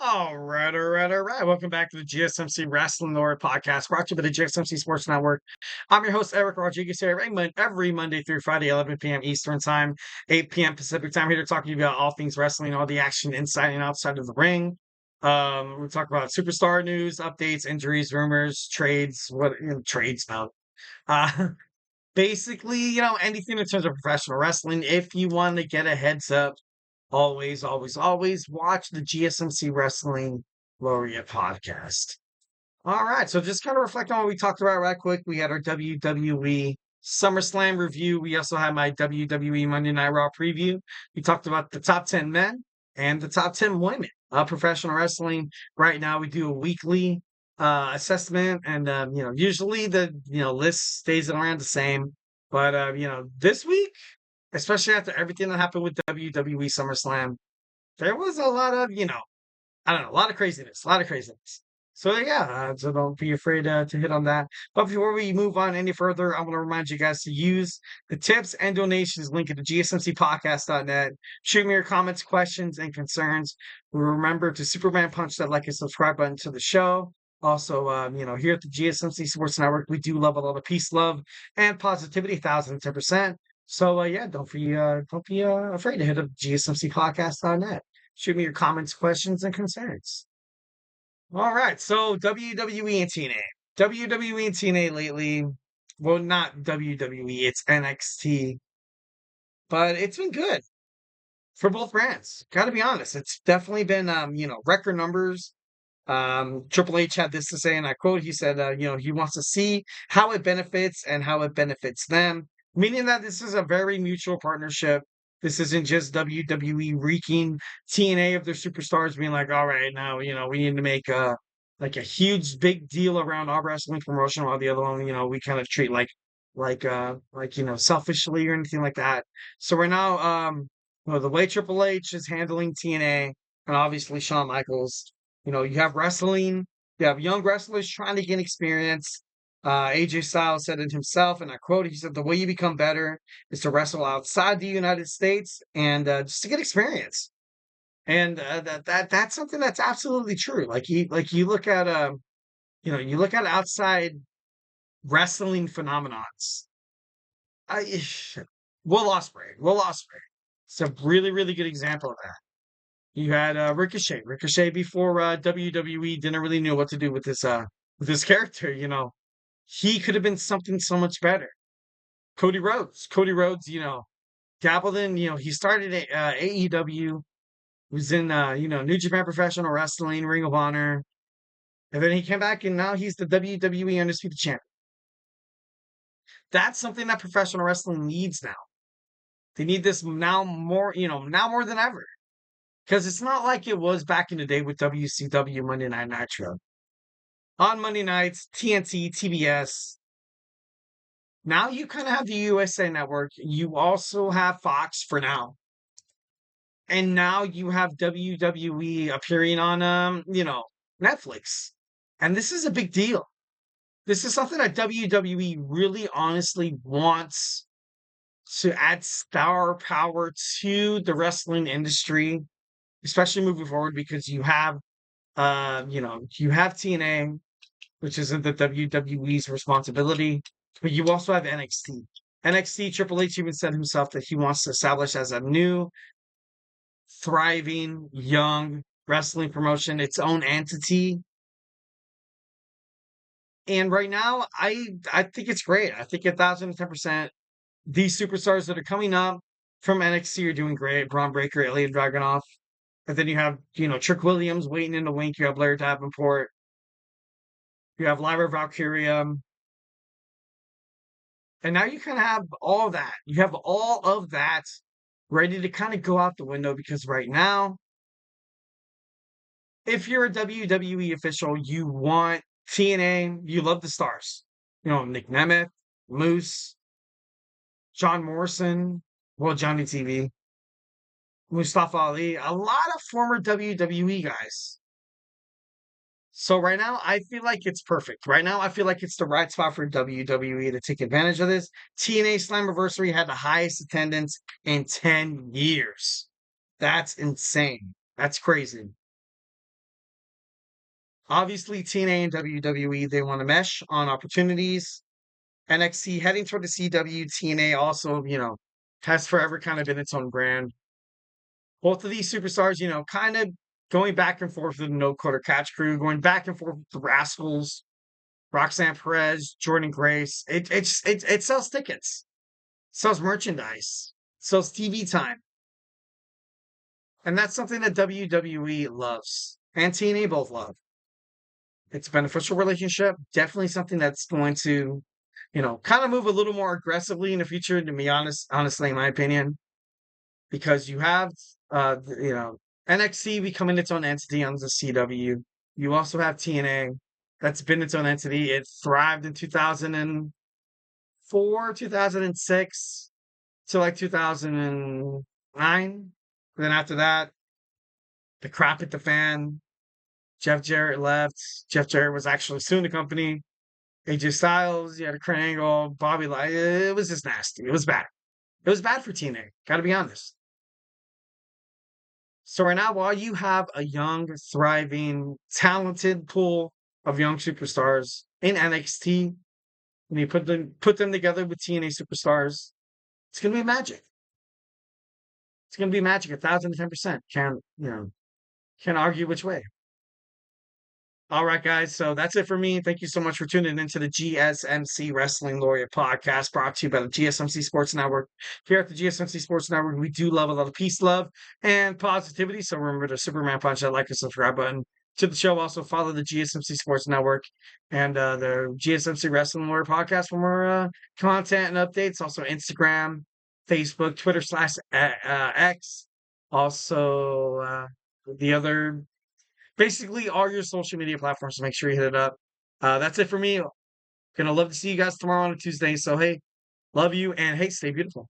All right. Welcome back to the GSMC Wrestling Laureate podcast, brought to you by the GSMC Sports Network. I'm your host, Eric Rodriguez, here every Monday through Friday, 11 p.m. Eastern Time, 8 p.m. Pacific Time, here to talk to you about all things wrestling, all the action inside and outside of the ring. We talk about superstar news, updates, injuries, rumors, trades, trades now. Uh, Basically, anything in terms of professional wrestling. If you want to get a heads up, always watch the GSMC Wrestling Laureate podcast. All right, so just kind of reflect on what we talked about right quick. We had our WWE SummerSlam review. We also had my WWE Monday Night Raw preview. We talked about the top 10 men and the top 10 women of professional wrestling. Right now, we do a weekly assessment, and usually the list stays around the same. But this week, especially after everything that happened with WWE SummerSlam, there was a lot of, I don't know, a lot of craziness, a lot of craziness. So yeah, so don't be afraid to hit on that. But before we move on any further, I want to remind you guys to use the tips and donations link at the GSMCpodcast.net. Shoot me your comments, questions, and concerns. Remember to Superman punch that like and subscribe button to the show. Also, here at the GSMC Sports Network, we do love a lot of peace, love, and positivity, 1010%. So yeah, don't be afraid to hit up GSMCpodcast.net. Shoot me your comments, questions, and concerns. All right, so WWE and TNA. WWE and TNA lately, well, not WWE, it's NXT, but it's been good for both brands. Got to be honest, it's definitely been, record numbers. Triple H had this to say, and I quote, he said, he wants to see how it benefits and how it benefits them, meaning that this is a very mutual partnership. This isn't just WWE wreaking TNA of their superstars being like, all right, now, we need to make like a huge big deal around our wrestling promotion while the other one, we kind of treat selfishly or anything like that. So right now, the way Triple H is handling TNA and obviously Shawn Michaels, you have wrestling, you have young wrestlers trying to gain experience. AJ Styles said it himself, and I quote, he said, the way you become better is to wrestle outside the United States and just to get experience. And that's something that's absolutely true. You look at you look at outside wrestling phenomenons. I Will Ospreay. It's a really, really good example of that. You had Ricochet. Ricochet before WWE didn't really know what to do with this character. He could have been something so much better. Cody Rhodes. Cody Rhodes, dabbled in. He started AEW. Was in New Japan Professional Wrestling, Ring of Honor, and then he came back and now he's the WWE Undisputed Champion. That's something that professional wrestling needs now. They need this now now more than ever. Because it's not like it was back in the day with WCW Monday Night Nitro. On Monday nights, TNT, TBS. Now you kind of have the USA Network. You also have Fox for now. And now you have WWE appearing on Netflix. And this is a big deal. This is something that WWE really honestly wants to add star power to the wrestling industry, especially moving forward because you have TNA, which isn't the WWE's responsibility, but you also have NXT. NXT, Triple H even said himself that he wants to establish as a new, thriving, young wrestling promotion, its own entity. And right now, I think it's great. I think 1,010%. These superstars that are coming up from NXT are doing great. Braun Breaker, Ilya Dragunov. And then you have, Trick Williams waiting in the wink. You have Blair Davenport. You have Lyra Valkyria. And now you kind of have all that. You have all of that ready to kind of go out the window because right now, if you're a WWE official, you want TNA, you love the stars. Nick Nemeth, Moose, John Morrison, well, Johnny TV, Mustafa Ali, a lot of former WWE guys. So right now, I feel like it's perfect. Right now, I feel like it's the right spot for WWE to take advantage of this. TNA Slammiversary had the highest attendance in 10 years. That's insane. That's crazy. Obviously, TNA and WWE, they want to mesh on opportunities. NXT heading toward the CW, TNA also, has forever kind of been its own brand. Both of these superstars, kind of going back and forth with the No Quarter Catch Crew, going back and forth with the Rascals, Roxanne Perez, Jordan Grace. It sells tickets, sells merchandise, sells TV time. And that's something that WWE loves and TNA both love. It's a beneficial relationship. Definitely something that's going to, kind of move a little more aggressively in the future, to be honestly, in my opinion, because you have, NXT becoming its own entity on the CW. You also have TNA that's been its own entity. It thrived in 2004, 2006 to like 2009. Then after that, the crap hit the fan. Jeff Jarrett left. Jeff Jarrett was actually suing the company. AJ Styles, you had a Kurt Angle, Bobby Lashley. It was just nasty. It was bad. It was bad for TNA. Got to be honest. So right now, while you have a young, thriving, talented pool of young superstars in NXT, and you put them together with TNA superstars, it's gonna be magic. It's gonna be magic, 1,010%. Can't argue which way. All right, guys. So that's it for me. Thank you so much for tuning into the GSMC Wrestling Laureate podcast brought to you by the GSMC Sports Network. Here at the GSMC Sports Network, we do love a lot of peace, love, and positivity. So remember to Superman punch that like and subscribe button to the show. Also follow the GSMC Sports Network and the GSMC Wrestling Laureate podcast for more content and updates. Also Instagram, Facebook, Twitter /X. Also the other basically all your social media platforms. So make sure you hit it up. That's it for me. Gonna love to see you guys tomorrow on a Tuesday. So hey, love you and hey, stay beautiful.